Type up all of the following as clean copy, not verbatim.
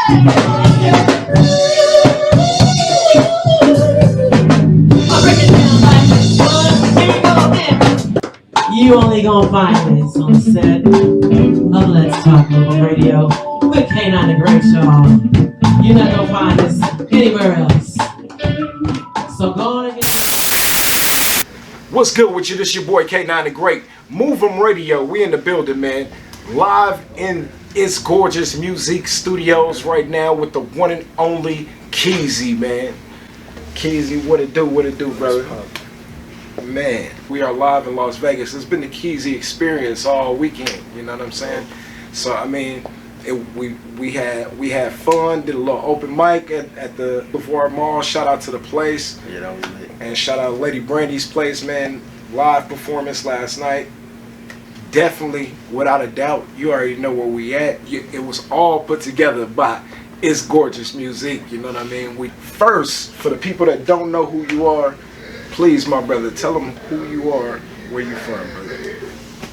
You only gonna find this on the set of Let's Talk Mov'em Radio with K9 the Great, y'all. You're not gonna find this anywhere else. So go on and get. What's good with you? This your boy K9 the Great. Mov'em Radio. We in the building, man. Live in It's Gorgeous Music Studios right now with the one and only KeeZY, man. KeeZY, what it do, brother? Man, we are live in Las Vegas. It's been the KeeZY experience all weekend. You know what I'm saying? So I mean, we had fun. Did a little open mic at the Before Mall. Shout out to the place. Yeah, that was lit. And shout out Lady Brandy's place, man. Live performance last night. Definitely, without a doubt, you already know where we at. It was all put together by It's Gorgeous Music. You know what I mean? First, for the people that don't know who you are, please, my brother, tell them who you are, where you from, brother.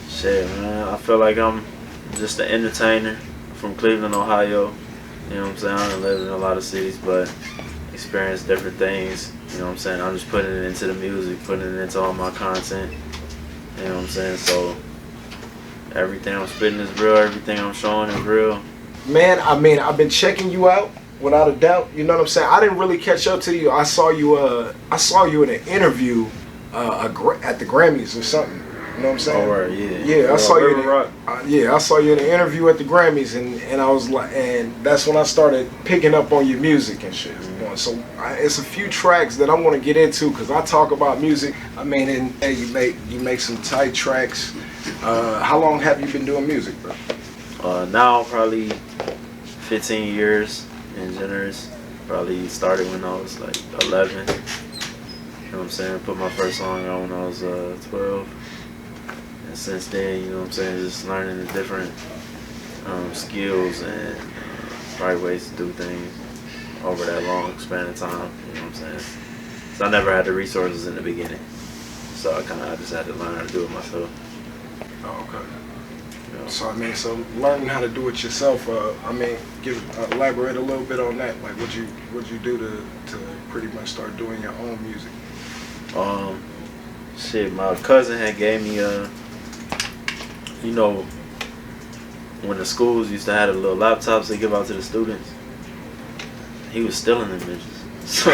Shit, man, I feel like I'm just an entertainer from Cleveland, Ohio. You know what I'm saying? I don't live in a lot of cities, but experience different things. You know what I'm saying? I'm just putting it into the music, putting it into all my content. You know what I'm saying? So everything I'm spitting is real, everything I'm showing is real. Man, I mean, I've been checking you out. Without a doubt, you know what I'm saying. I didn't really catch up to you. I saw you in an interview at the Grammys or something. You know what I'm saying? Oh, right, yeah. Yeah, I saw you. I saw you in an interview at the Grammys, and I was like, and that's when I started picking up on your music and shit. Mm-hmm. So it's a few tracks that I want to get into because I talk about music. I mean, and hey, you make some tight tracks. How long have you been doing music, bro? Now probably 15 years. In generous, probably started when I was like 11. You know what I'm saying? Put my first song out when I was 12. And since then, you know what I'm saying, just learning the different skills and right ways to do things over that long span of time. You know what I'm saying? So I never had the resources in the beginning. So I just had to learn how to do it myself. Oh, okay. So I mean, so learning how to do it yourself. I mean, elaborate a little bit on that. Like, what you do to pretty much start doing your own music? Shit, my cousin had gave me you know, when the schools used to have the little laptops they give out to the students, he was stealing them bitches. So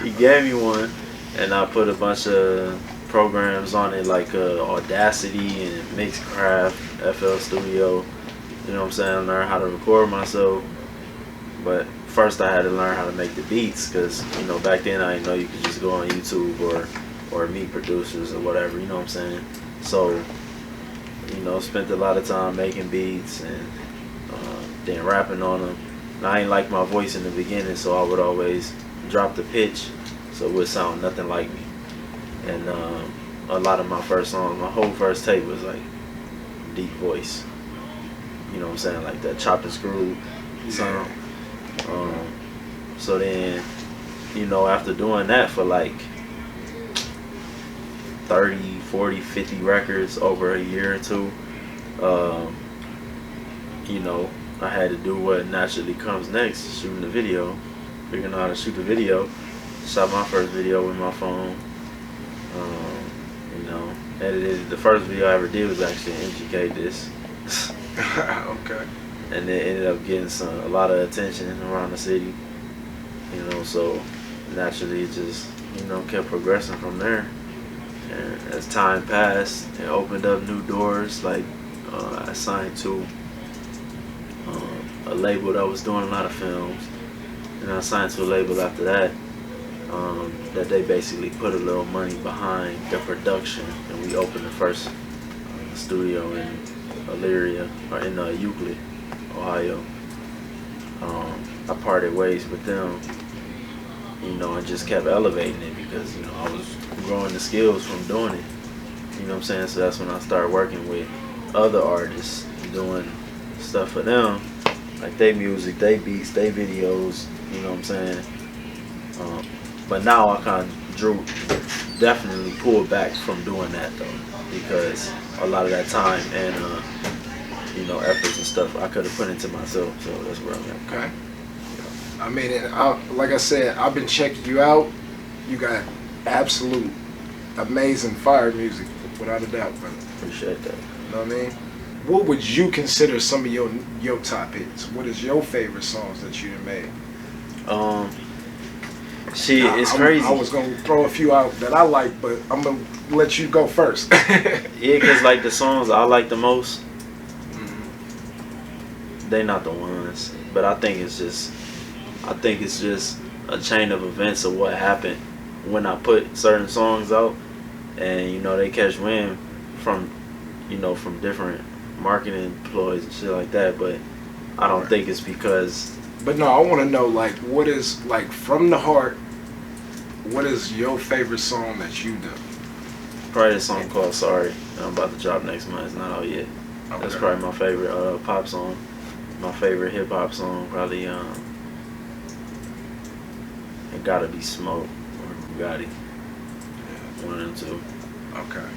he gave me one, and I put a bunch of programs on it like Audacity and Mixcraft, FL Studio. You know what I'm saying? Learn how to record myself. But first I had to learn how to make the beats because, you know, back then I didn't know you could just go on YouTube or meet producers or whatever, you know what I'm saying? So, you know, spent a lot of time making beats and then rapping on them. And I ain't like my voice in the beginning, so I would always drop the pitch so it would sound nothing like me. And a lot of my first songs, my whole first tape was like deep voice. You know what I'm saying? Like that chopped and screwed sound. So then, you know, after doing that for like 30, 40, 50 records over a year or two, you know, I had to do what naturally comes next, shooting the video. Figuring out how to shoot the video. Shot my first video with my phone. You know, edited. The first video I ever did was actually an MGK disc. Okay. And it ended up getting a lot of attention around the city. You know, so naturally it just, you know, kept progressing from there. And as time passed, it opened up new doors. Like I signed to a label that was doing a lot of films, and I signed to a label after that. That they basically put a little money behind the production, and we opened the first studio in Elyria, or in Euclid, Ohio. I parted ways with them, you know, and just kept elevating it because, you know, I was growing the skills from doing it. You know what I'm saying? So that's when I started working with other artists, doing stuff for them, like they music, they beats, they videos. You know what I'm saying? But now I kind of definitely pulled back from doing that though, because a lot of that time and efforts and stuff I could have put into myself. So that's where I'm at. Okay. I mean, and like I said, I've been checking you out. You got absolute amazing fire music, without a doubt, brother. Appreciate that. You know what I mean? What would you consider some of your top hits? What is your favorite songs that you done made? It's crazy. I was gonna throw a few out that I like, but I'm gonna let you go first. Yeah, cause like the songs I like the most, Mm-hmm. they not the ones. But I think it's just a chain of events of what happened when I put certain songs out, and they catch wind from different marketing ploys and shit like that. But I don't think it's because. But no, I want to know, like, what is, like, from the heart, what is your favorite song that you do? Probably a song called Sorry. I'm about to drop next month. It's not out yet. Okay. That's probably my favorite pop song. My favorite hip hop song, probably it gotta be Smoke or Bugatti. One of them two. Okay.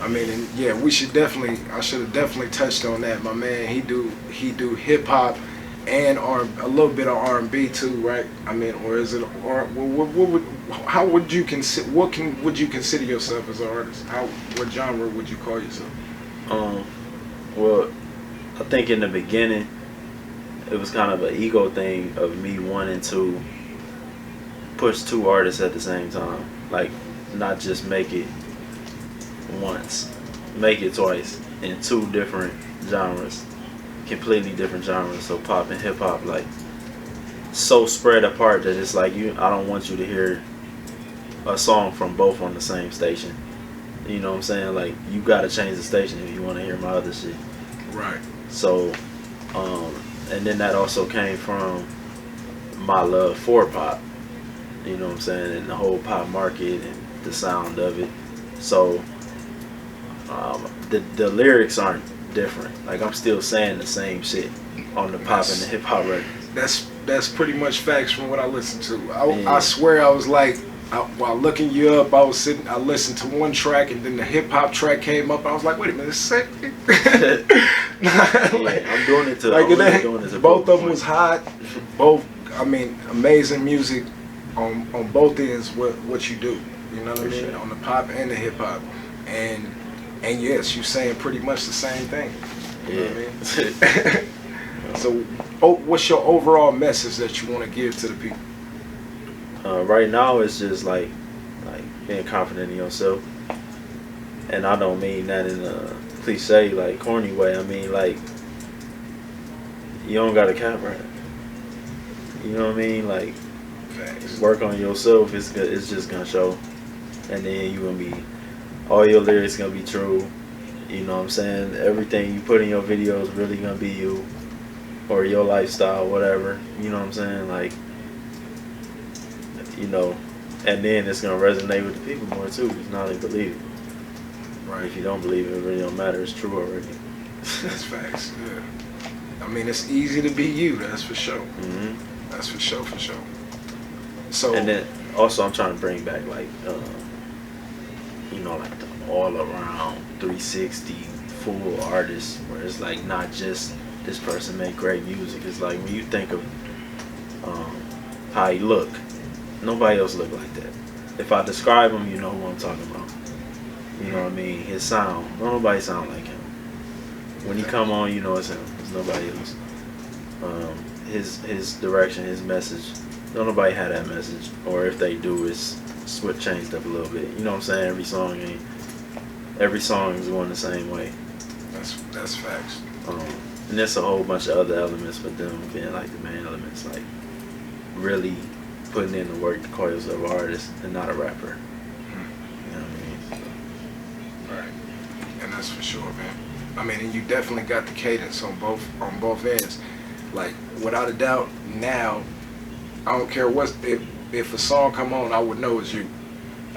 I mean, and yeah, I should have definitely touched on that. My man, he do hip hop and a little bit of R&B too, right? I mean, or is it, or how would you consider, would you consider yourself as an artist? What genre would you call yourself? Well, I think in the beginning, it was kind of an ego thing of me wanting to push two artists at the same time. Like, not just make it once, make it twice in two different genres. Completely different genres, so pop and hip hop, like so spread apart that it's like I don't want you to hear a song from both on the same station. You know what I'm saying? Like, you gotta change the station if you want to hear my other shit. Right. So, and then that also came from my love for pop. You know what I'm saying? And the whole pop market and the sound of it. So, the lyrics aren't different. Like, I'm still saying the same shit on the pop and the hip hop records. That's pretty much facts from what I listened to. I swear I was like, while looking you up, I listened to one track and then the hip hop track came up. I was like, wait a minute, sick. I'm doing it to both of them was hot. Both, I mean, amazing music on both ends. What you do, you know what I mean, on the pop and the hip hop, and yes, you're saying pretty much the same thing. You know what I mean? So, what's your overall message that you want to give to the people? Right now, it's just like being confident in yourself, and I don't mean that in a cliche, like corny way. I mean, like, you don't got a cap right. You know what I mean? Like, Facts. Work on yourself. It's just gonna show, and then you gonna be, all your lyrics gonna be true. You know what I'm saying? Everything you put in your video is really gonna be you, or your lifestyle, whatever. You know what I'm saying? Like, and then it's gonna resonate with the people more too, because now they believe it. Right. If you don't believe it, it really don't matter. It's true already. That's facts. Yeah. I mean, it's easy to be you. That's for sure. Mm-hmm. That's for sure. For sure. So. And then also, I'm trying to bring back like, like the all around 360 full artists, where it's like not just this person make great music. It's like when you think of how he look, nobody else look like that. If I describe him, you know who I'm talking about. You know what I mean? His sound, don't nobody sound like him. When he come on, you know it's him. It's nobody else. His direction, his message, don't nobody have that message. Or if they do, it's changed up a little bit. You know what I'm saying? Every song is going the same way. That's facts. And there's a whole bunch of other elements, but them being like the main elements, like really putting in the work to call yourself an artist and not a rapper. You know what I mean? Right. And that's for sure, man. I mean, and you definitely got the cadence on both ends. Like, without a doubt, now I don't care if a song come on, I would know it's you.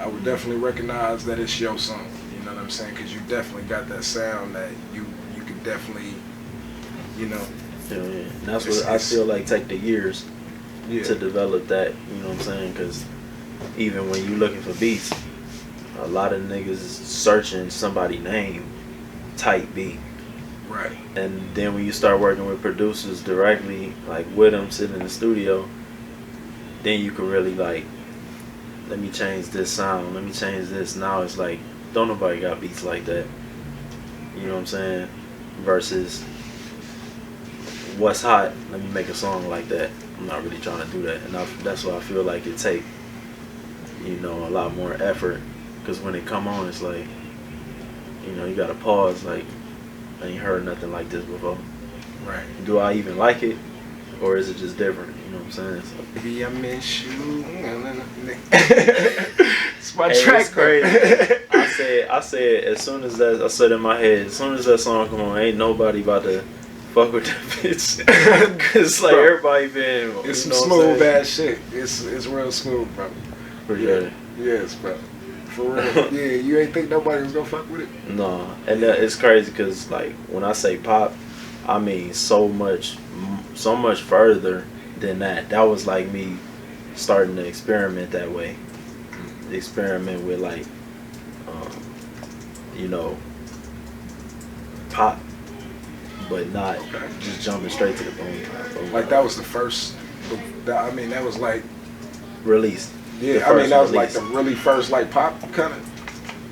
I would definitely recognize that it's your song. You know what I'm saying? Because you definitely got that sound that you could definitely, Yeah. And that's what I feel like take the years to develop that. You know what I'm saying? Because even when you looking for beats, a lot of niggas searching somebody's name, type beat. Right. And then when you start working with producers directly, like with them sitting in the studio, then you can really like, let me change this sound, let me change this. Now it's like, don't nobody got beats like that. You know what I'm saying? Versus what's hot, let me make a song like that. I'm not really trying to do that. And that's why I feel like it take, you know, a lot more effort. Because when it come on, it's like, you know, you got to pause, like, I ain't heard nothing like this before. Right. Do I even like it? Or is it just different? You know what I'm saying? So, Baby, I miss you. It's my track. It's crazy. I said as soon as that, I said in my head, as soon as that song come on, ain't nobody about to fuck with that bitch. Cause like, bro, everybody been, it's some smooth ass shit. It's real smooth, bro. For sure. Yes, bro. For real. Yeah, you ain't think nobody was gonna fuck with it? No, and it's crazy because like when I say pop, I mean so much further than that. That was like me starting to experiment that way. Experiment with like, you know, pop, but not just jumping straight to the boom. Like that was the first. I mean, that was like released. Yeah, I mean that was like the really first like pop kind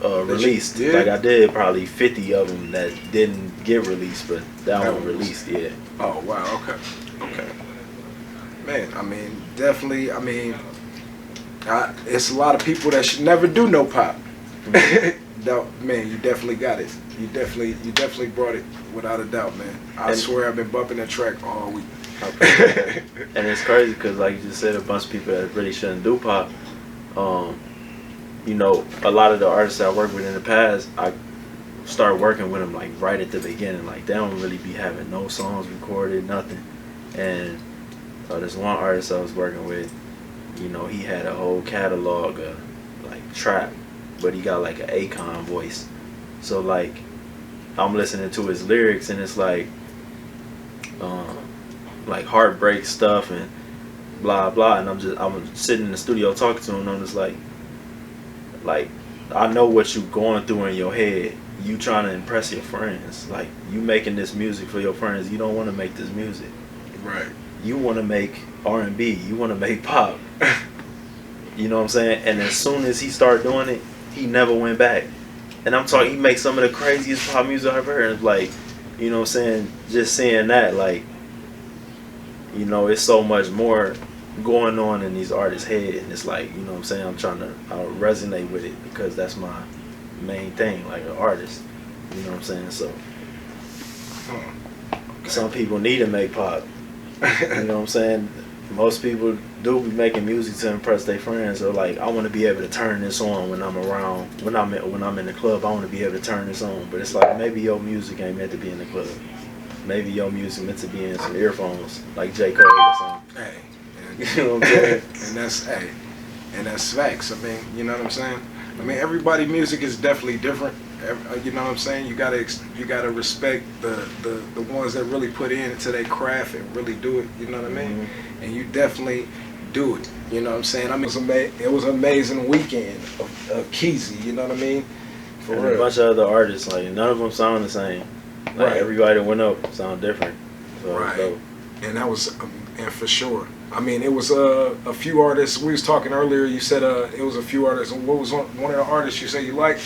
of released. Like I did probably 50 of them that didn't get released, but that one released. Yeah. Oh wow. Okay. Man, I mean, definitely. I mean, it's a lot of people that should never do no pop. Man, you definitely got it. You definitely brought it without a doubt, man. I swear I've been bumping that track all week. Okay. And it's crazy because, like you just said, a bunch of people that really shouldn't do pop. You know, a lot of the artists I worked with in the past, I started working with them like right at the beginning. Like they don't really be having no songs recorded, nothing. And this one artist I was working with, you know, he had a whole catalog of like trap, but he got like an Akon voice. So like, I'm listening to his lyrics and it's like heartbreak stuff and blah blah, and I'm sitting in the studio talking to him and I'm just like I know what you going through in your head. You trying to impress your friends. Like you making this music for your friends. You don't want to make this music. Right. You want to make R&B. You want to make pop. You know what I'm saying? And as soon as he started doing it, he never went back. And I'm talking, he makes some of the craziest pop music I've heard. And like, you know what I'm saying? Just seeing that, like, you know, it's so much more going on in these artists' head. And it's like, you know what I'm saying? I'm trying to resonate with it because that's my main thing, like an artist. You know what I'm saying? So, some people need to make pop. You know what I'm saying? Most people do be making music to impress their friends. Or like, I want to be able to turn this on when I'm around, when I'm in the club. I want to be able to turn this on. But it's like maybe your music ain't meant to be in the club. Maybe your music meant to be in some earphones, like J. Cole or something. Hey, you know what I'm saying? and that's facts. I mean, you know what I'm saying? I mean, everybody's music is definitely different. You know what I'm saying? You gotta respect the ones that really put into their craft and really do it. You know what I mean? Mm-hmm. And you definitely do it. You know what I'm saying? I mean, it was an amazing weekend of KeeZY. You know what I mean? For and real. A bunch of other artists, like none of them sound the same. Like right. Everybody that went up sound different. So right. And that was, and for sure. I mean, it was a few artists. We was talking earlier. You said it was a few artists. And what was one of the artists you said you liked?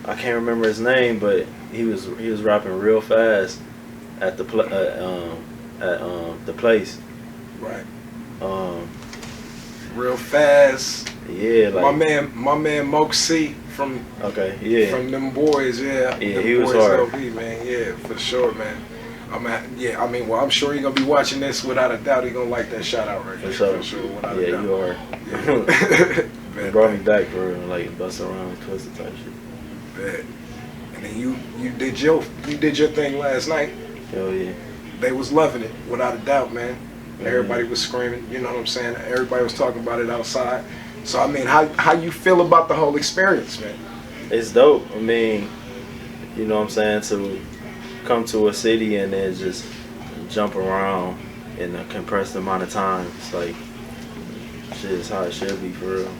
I can't remember his name, but he was rapping real fast at the place. Right. Real fast. Yeah, like my man Moke C from from them boys. Yeah. Yeah, them he was boys hard. LB, man. Yeah, for sure, man. I'm sure you're gonna be watching this without a doubt. He's gonna like that shout out right there. For sure, without a doubt. You are. Yeah. It brought me back for real, like bust around, twisted type shit. Bad. And then you did your thing last night. Hell yeah. They was loving it without a doubt, man. Mm-hmm. Everybody was screaming. You know what I'm saying? Everybody was talking about it outside. So I mean, how you feel about the whole experience, man? It's dope. I mean, you know what I'm saying, to come to a city and then just jump around in a compressed amount of time. It's like shit is how it should be for real.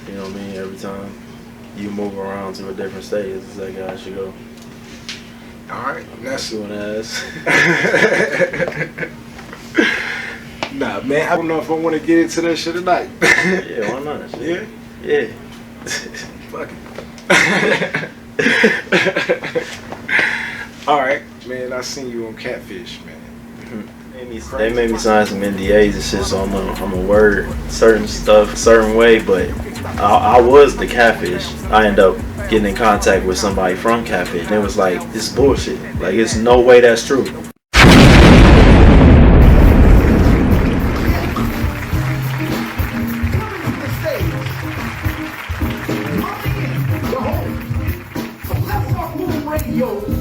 You know what I mean? Every time you move around to a different state, it's exactly how it should go. Alright, that's doing ass. Nah, man, I don't know if I want to get into that shit tonight. Yeah, why not? Yeah? Yeah. Fuck it. Alright, man, I seen you on Catfish, man. They made me sign some NDAs and shit, so I'm a word certain stuff a certain way, but I was the Catfish. I ended up getting in contact with somebody from Catfish, and it was like, it's bullshit. Like, it's no way that's true.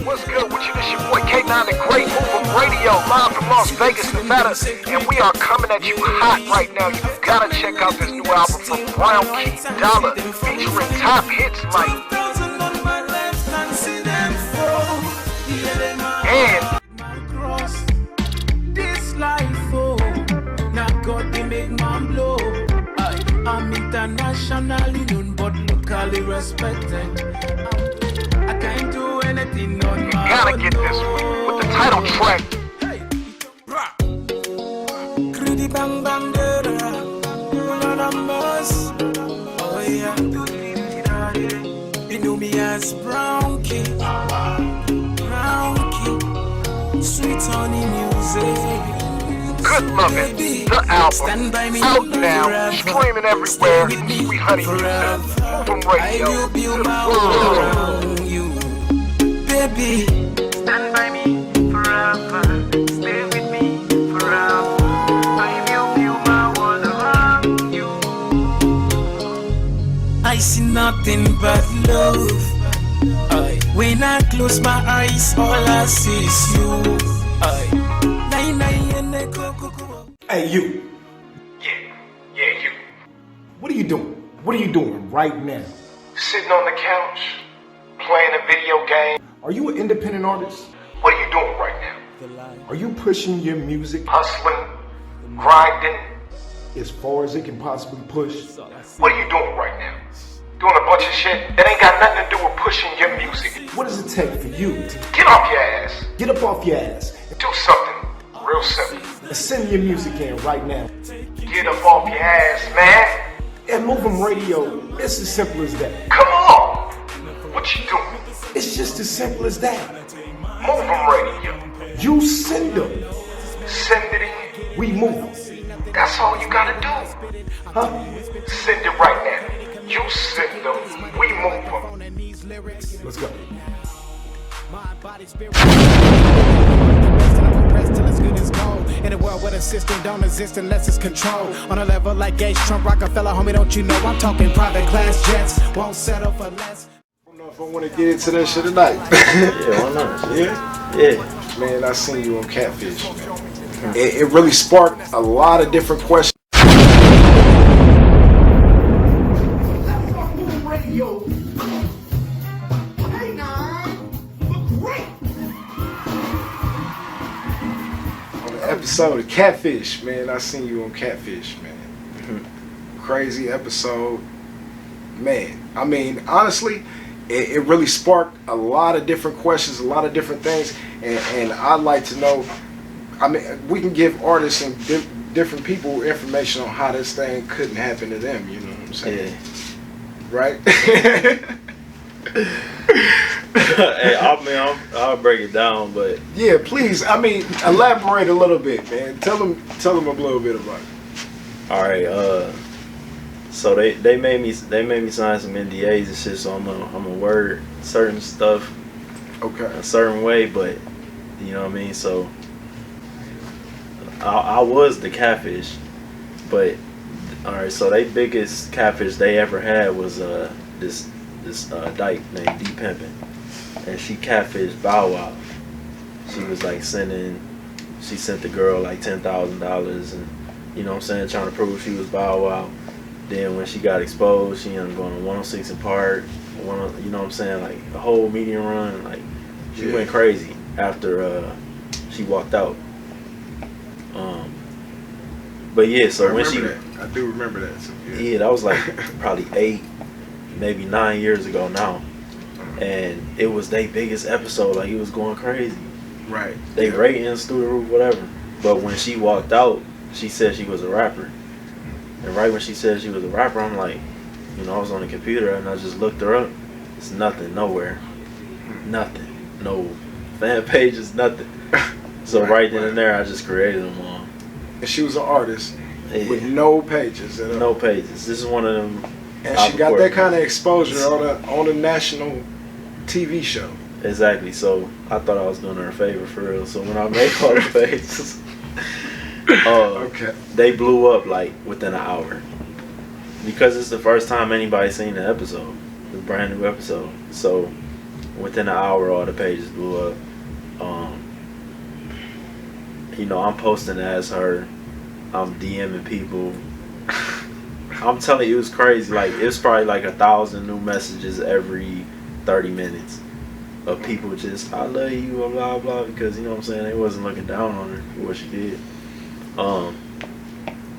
What's good with you? This your boy K9 the Great, Mov'em Radio, live from Las Vegas, Nevada, and we are coming at you hot right now. You gotta check out this new album from Brown Key Dollar, featuring top hits like and this life, oh, not God they make man blow. I'm internationally known but locally respected. I can't do anything on my own. gotta get this one with the title track. Greedy bang bang oh yeah. You know me as Brown Key. Brown Key. Sweet honey music. Good Lovin', the album, out now, streaming everywhere, Sweet Honey Music, Mov'em Radio, to the world. Baby, stand by me forever, stay with me forever. I will build my world around you. I see nothing but love. When I close my eyes, all I see is you. Hey, you. Yeah, you. What are you doing? What are you doing right now? Sitting on the couch, playing a video game. Are you an independent artist? What are you doing right now? Are you pushing your music, hustling, grinding, as far as it can possibly push? What are you doing right now? Doing a bunch of shit that ain't got nothing to do with pushing your music. What does it take for you to get off your ass? Get up off your ass and do something real simple. And send your music in right now. Get up off your ass, man. At Mov'em Radio, it's as simple as that. Come on! What you doing? It's just as simple as that. Mov'em Radio. You send them. Send it in. We move. That's all you gotta do. Huh? Send it right now. You send them. We move them. Let's go. Till it's good as gold. In a world where the system don't exist unless it's controlled. On a level like Gates, Trump, Rockefeller, homie, don't you know I'm talking private class jets. Won't settle for less. I don't know if I want to get into that shit tonight. Yeah, why not? Yeah? Yeah. Man, I seen you on Catfish, man. It really sparked a lot of different questions. Episode of Catfish, man. I seen you on Catfish, man. Crazy episode, man. I mean, honestly, it really sparked a lot of different questions, a lot of different things, and I'd like to know. I mean, we can give artists and different people information on how this thing couldn't happen to them. You know what I'm saying? Yeah. Right? Hey, I'll break it down, but yeah, please. I mean, elaborate a little bit, man. Tell them a little bit about it. all right. So they made me sign some NDAs and shit. So I'm a word certain stuff, Okay. a certain way, but you know what I mean. So I was the Catfish, but all right. So they biggest Catfish they ever had was this dyke named Dee Pimpin, and she catfished Bow-Wow. She was like she sent the girl like $10,000, and you know what I'm saying, trying to prove she was Bow-Wow. Then when she got exposed, she ended up going to 106 in Park, you know what I'm saying, like a whole media run. Like she went crazy after she walked out. But yeah, so when she, I do remember that. So, yeah, that was like probably 8, maybe 9 years ago now. and it was their biggest episode. Like, it was going crazy. Right. They ratings through the roof, whatever. But when she walked out, she said she was a rapper. And right when she said she was a rapper, I'm like, you know, I was on the computer and I just looked her up. It's nothing, nowhere. Nothing. No fan pages, nothing. So right then and there, I just created them all. And she was an artist with no pages. No pages. This is one of them. And she got that kind of exposure on a national TV show. Exactly. So I thought I was doing her a favor for real. So when I made all the pages, okay, they blew up like within an hour. Because it's the first time anybody's seen the episode. It's a brand new episode. So within an hour, all the pages blew up. You know, I'm posting as her. I'm DMing people. I'm telling you, it was crazy. Like, it's probably like 1,000 new messages every 30 minutes of people just, I love you, blah, blah, blah, because, you know what I'm saying, they wasn't looking down on her for what she did.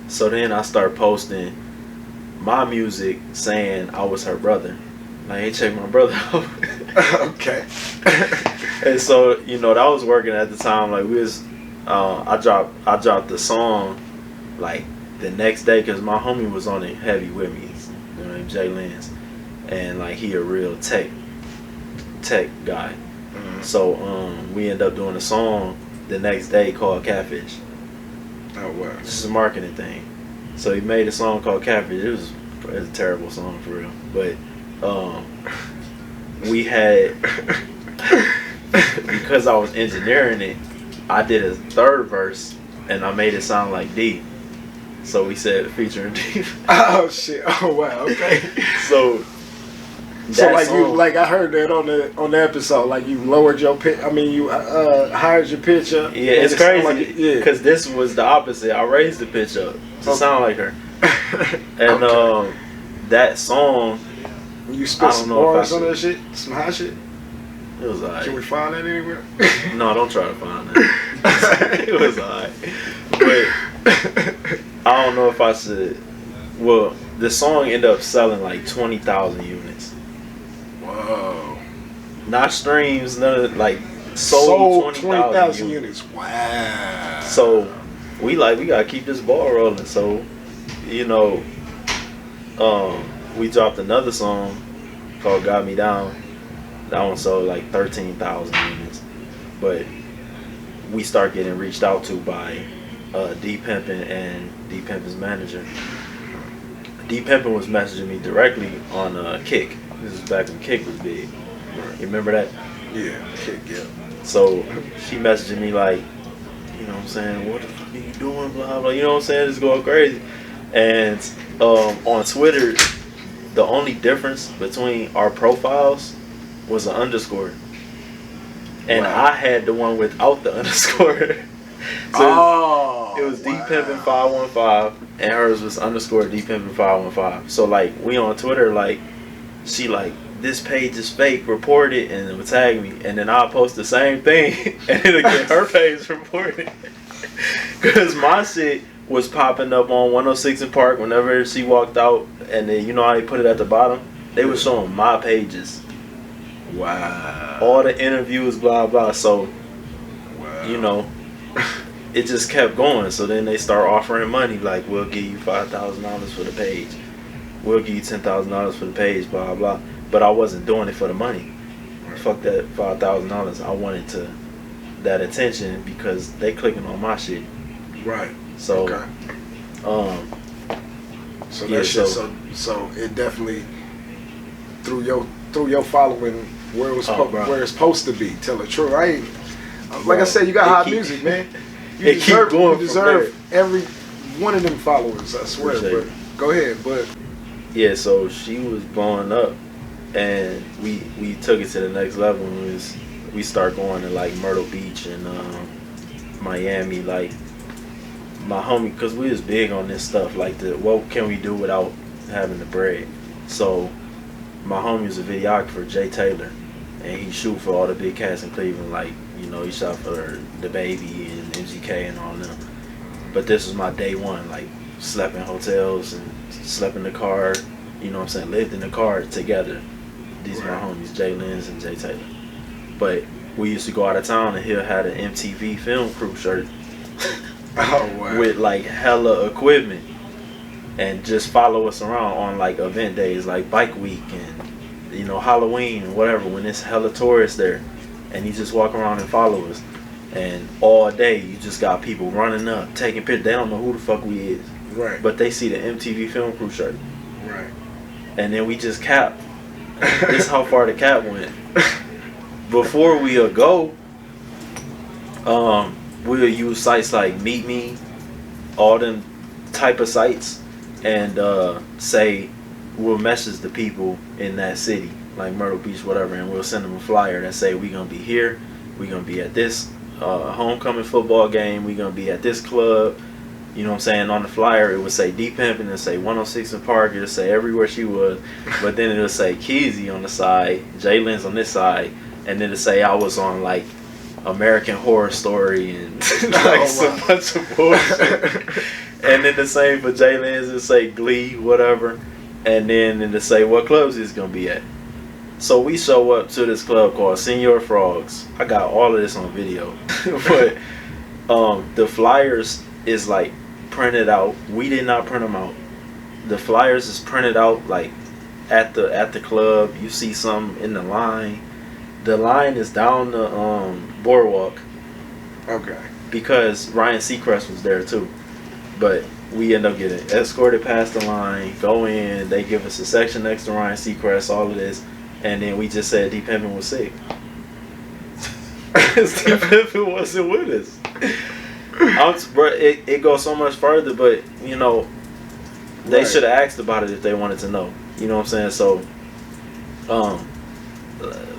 So then I start posting my music saying I was her brother. Like, hey, check my brother out. Okay. And so, you know, that was working at the time. Like, we was, I dropped the song, like, the next day, because my homie was on it heavy with me. His name Jay Lance. And, like, he a real tech guy. Mm-hmm. So, we end up doing a song the next day called Catfish. Oh, wow. This is a marketing thing. So he made a song called Catfish. It was a terrible song for real. But we had, because I was engineering it, I did a third verse and I made it sound like Dee. So we said featuring Dee. Oh shit! Oh wow! Okay. So like song, you, like I heard that on the episode, like you lowered your pitch. I mean, you hired your pitch up. Yeah, it's crazy. Because this was the opposite. I raised the pitch up to sound like her. And okay. That song, you spit some bars on that shit, some hot shit. It was alright. Can we find that anywhere? No, don't try to find that. It was alright. But I don't know if I should. Well, the song ended up selling like 20,000 units. Whoa. Not streams, none of, like, sold 20,000 units. Wow. So we gotta keep this ball rolling. So, you know, we dropped another song called Got Me Down. That one sold like 13,000 units. But we start getting reached out to by Dee Pimpin and Dee Pimpin's manager. Dee Pimpin was messaging me directly on Kick. This is back when Kick was big. You remember that? Yeah, Kick, yeah. So she messaging me like, you know what I'm saying, what the fuck are you doing, blah, blah, you know what I'm saying, it's going crazy. And on Twitter, the only difference between our profiles was an underscore. And wow. I had the one without the underscore. So it was Dee Pimpin 515 and hers was underscore Dee Pimpin 515. So like we on Twitter, like she like, this page is fake, report it, and it would tag me, and then I'll post the same thing and it'll get her page reported. Cause my shit was popping up on 106 in Park whenever she walked out, and then you know how they put it at the bottom? They were showing my pages. Wow. All the interviews, blah blah. So wow. You know, it just kept going. So then they start offering money, like we'll give you $5,000 for the page, we'll give you $10,000 for the page, blah blah. But I wasn't doing it for the money. Fuck that $5,000. I wanted that attention because they clicking on my shit. Right. So, okay. So yeah, that shit. So it definitely through your following where it was where it's supposed to be. Tell the truth. I ain't like I said. You got hot music, man. You deserve every one of them followers. I swear. But go ahead. But yeah. So she was blowing up, and we took it to the next level. We start going to like Myrtle Beach and Miami, like. My homie, because we was big on this stuff, like what can we do without having the bread. So my homie was a videographer, Jay Taylor, and he shoot for all the big cats in Cleveland, like, you know, he shot for The Baby and MGK and all them. But this was my day one, like slept in hotels and slept in the car, you know what I'm saying, lived in the car together, These are my homies, Jay Lenz and Jay Taylor. But we used to go out of town and he'll have an MTV film crew shirt with like hella equipment and just follow us around on like event days like Bike Week and Halloween and whatever, when it's hella tourists there, and you just walk around and follow us. And all day you just got people running up, taking pictures. They don't know who the fuck we is. Right. But they see the MTV film crew shirt. Right. And then we just cap. This is how far the cap went. Before we'll go, we'll use sites like Meet Me, all them type of sites, and say we'll message the people in that city, like Myrtle Beach, whatever, and we'll send them a flyer that say we're gonna be here, we're gonna be at this homecoming football game, we're gonna be at this club. You know what I'm saying? On the flyer it would say Dee Pimpin, and say 106 in Park, it'll say everywhere she was, but then it'll say KeeZY on the side, Jay Lenz on this side, and then it'll say I was on like American Horror Story and like some bunch of bullshit. And then the same for Jay Lenz, it'll say Glee, whatever, and then it'll say what clubs he's gonna be at. So we show up to this club called Senior Frogs. I got all of this on video. But the flyers is like printed out. We did not print them out. The flyers is printed out like at the club. You see some in the line. The line is down the boardwalk. Okay. Because Ryan Seacrest was there too. But we end up getting escorted past the line, go in, they give us a section next to Ryan Seacrest, all of this, and then we just said Dee Pimpin was sick. Dee Pimpin wasn't with us. Bro, it goes so much further, but they should have asked about it if they wanted to know. You know what I'm saying? So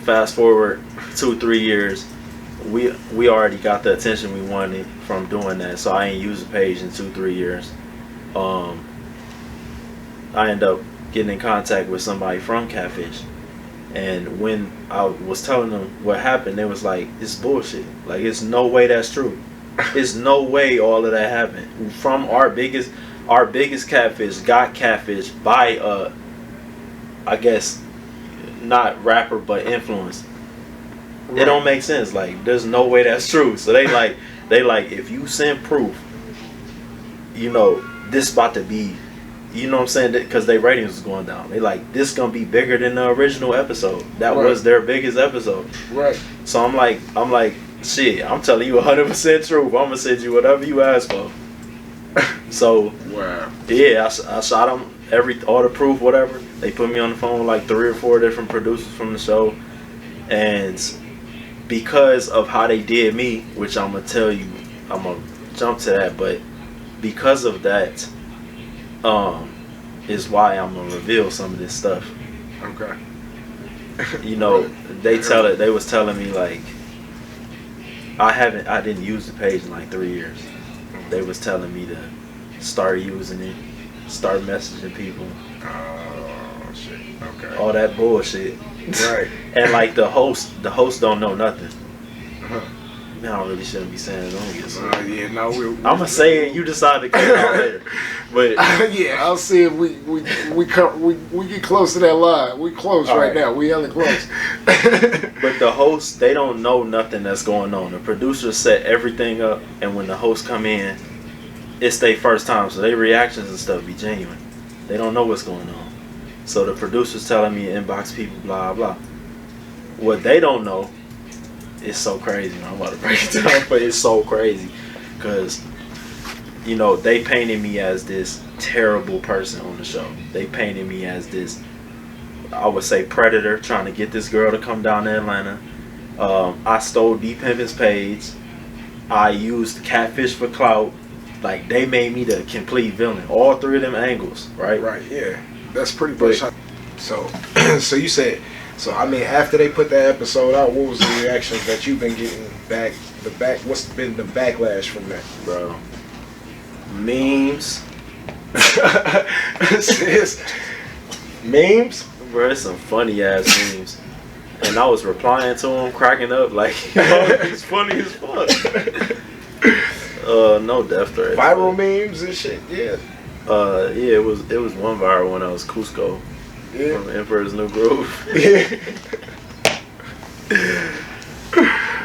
fast forward 2-3 years, we already got the attention we wanted from doing that, so I ain't used the page in 2-3 years. I end up getting in contact with somebody from Catfish, and when I was telling them what happened, they was like, it's bullshit, like it's no way that's true. There's no way all of that happened. From our biggest catfish got catfish by I guess not rapper but influence. Right. It don't make sense. Like there's no way that's true. So they like if you send proof, this about to be, you know what I'm saying, because their ratings was going down. They like this gonna be bigger than the original episode. That right. was their biggest episode. Right. So I'm like. Shit, I'm telling you 100% truth. I'm gonna send you whatever you ask for. So, wow. Yeah, I shot them all the proof, whatever. They put me on the phone with like 3 or 4 different producers from the show, and because of how they did me, which I'm gonna tell you, I'm gonna jump to that, but because of that, is why I'm gonna reveal some of this stuff. Okay. They was telling me like. I didn't use the page in like 3 years. They was telling me to start using it, start messaging people. Oh shit. Okay. All that bullshit. Right. And like the host don't know nothing. I really shouldn't be saying it. I'm gonna say it. You decide to cut it out later. But yeah, I'll see if we get close to that line. We close right now. We only close. But the hosts, they don't know nothing that's going on. The producers set everything up, and when the hosts come in, it's their first time, so their reactions and stuff be genuine. They don't know what's going on. So the producers telling me inbox people, blah blah. What they don't know. It's so crazy. I'm about to break it down, but it's so crazy because they painted me as this terrible person on the show. They painted me as this, I would say, predator trying to get this girl to come down to Atlanta. I stole Dee Pimpin's page. I used Catfish for clout. Like they made me the complete villain. All 3 of them angles, right? Right. Yeah, that's pretty much. So you said. So I mean, after they put that episode out, what was the reactions that you've been getting back? What's been the backlash from that, bro? Memes. Memes, bro. It's some funny ass memes, and I was replying to them, cracking up like, it's funny as fuck. No death threats. Viral memes and shit. Yeah. Yeah. It was one viral one. That was Cusco. Yeah. From Emperor's New Groove. Yeah.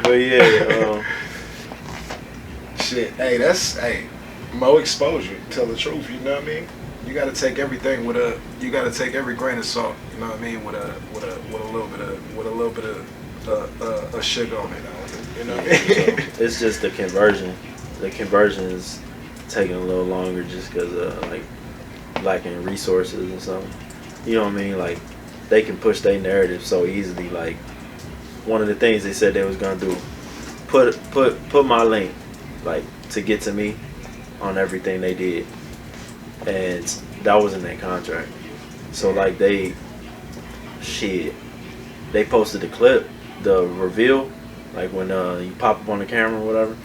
But yeah, Shit. Hey, more exposure. Tell the truth. You know what I mean? You got to take everything with a. You got to take every grain of salt. You know what I mean? With a little bit of sugar on it. You know what I mean? it's just the conversion. The conversion is taking a little longer just because of like lacking resources and something. You know what I mean? Like they can push their narrative so easily. Like one of the things they said they was gonna do, put my link, like to get to me, on everything they did, and that was in their contract. So like they posted the clip, the reveal, like when you pop up on the camera or whatever.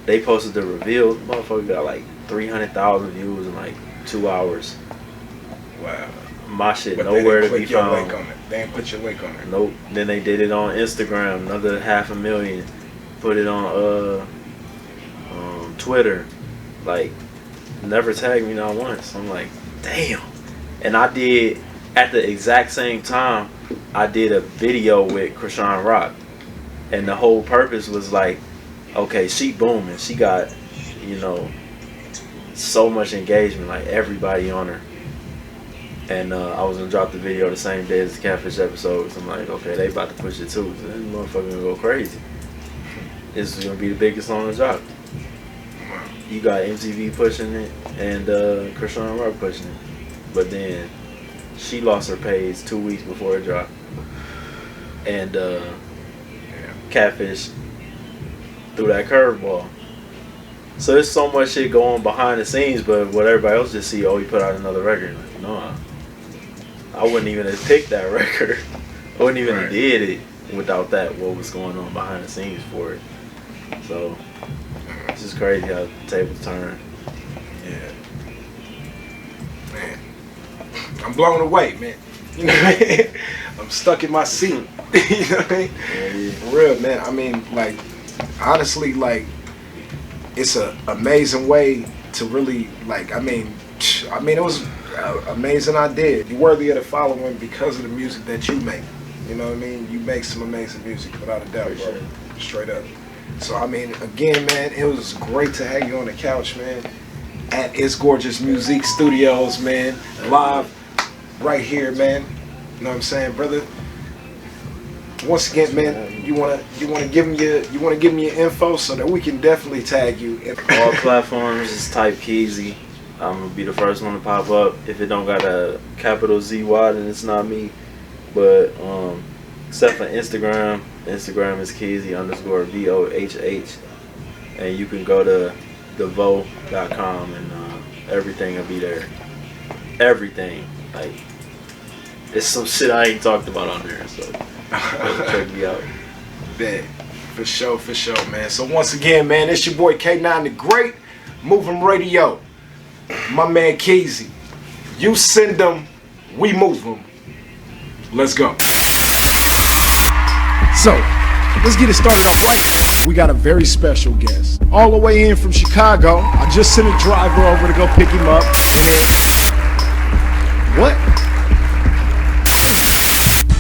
They posted the reveal. The motherfucker got like 300,000 views in like 2 hours. Wow. My shit But nowhere to be your found. link on it. They didn't put your link on it. Nope. Then they did it on Instagram, another 500,000. Put it on Twitter. Like, never tagged me not once. I'm like, damn. And I did, at the exact same time, I did a video with Krishan Rock. And the whole purpose was like, okay, she booming. She got, so much engagement, like everybody on her. And I was gonna drop the video the same day as the Catfish episode. So I'm like, okay, they about to push it too. So this motherfucker gonna go crazy. This is gonna be the biggest song to drop. You got MTV pushing it and Krishan Rock pushing it. But then she lost her page 2 weeks before it dropped. And Catfish threw that curveball. So there's so much shit going behind the scenes, but what everybody else just see, he put out another record. Like, no, I wouldn't even have picked that record. I wouldn't even have did it without that, what was going on behind the scenes for it. So it's just crazy how the tables turn. Yeah. Man. I'm blown away, man. You know what I mean? I'm stuck in my seat. You know what I mean? Yeah. For real, man. I mean, like, honestly, like, it's an amazing way to really, like, I mean, it was an amazing idea. You're worthy of the following because of the music that you make. You know what I mean? You make some amazing music, without a doubt, bro. Straight up. So, I mean, again, man, it was great to have you on the couch, man, at It's Gorgeous Music Studios, man, live right here, man. You know what I'm saying, brother? Once again, man, you wanna give me your info so that we can definitely tag you. All platforms, just type KeeZY. I'm gonna be the first one to pop up. If it don't got a capital ZY, then it's not me. But except for Instagram is KeeZY_VOHH, and you can go to thevo.com and everything will be there. Everything, like, it's some shit I ain't talked about on there, so check me out. Bet. For sure, man. So once again, man, it's your boy K9 the Great, Mov'em Radio. My man KeeZY. You send them, we move them. Let's go. So, let's get it started off right now. We got a very special guest. All the way in from Chicago. I just sent a driver over to go pick him up. And then... What?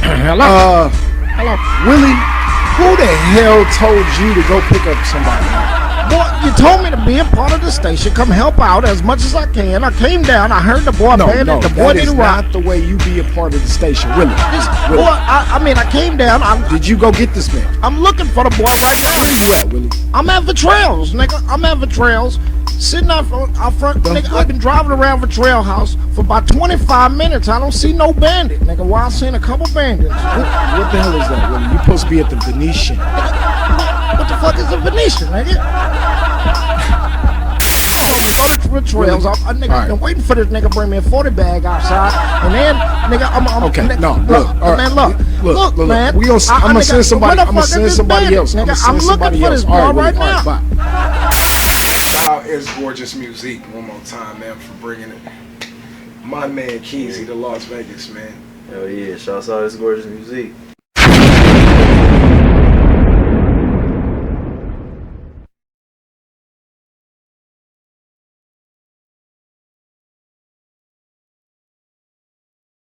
Hello? Hello. Willie, who the hell told you to go pick up somebody? Boy, you told me to be a part of the station, come help out as much as I can. I came down, I heard the boy bandit, the boy didn't rock. Not the way you be a part of the station, Willie. Boy, I came down. Did you go get this man? I'm looking for the boy right now. Where you at, Willie? I'm at Vitrails, nigga. I'm at Vitrails. Sitting out front, nigga, I've been driving around Vitrail House for about 25 minutes. I don't see no bandit, nigga. Well, I seen a couple bandits. What the hell is that, Willie? You supposed to be at the Venetian. What the fuck is a Venetian, nigga? Go to Vitrails. Nigga, been waiting for this nigga to bring me a 40 bag outside, and then, nigga, I'm okay. Nigga, no, look, man, look, man. I'm gonna send somebody. I'm gonna send somebody else. Nigga, I'm looking for this boy right now. It's Gorgeous Music one more time, man, for bringing it. My man KeeZY to Las Vegas, man. Hell yeah, shouts out It's Gorgeous Music.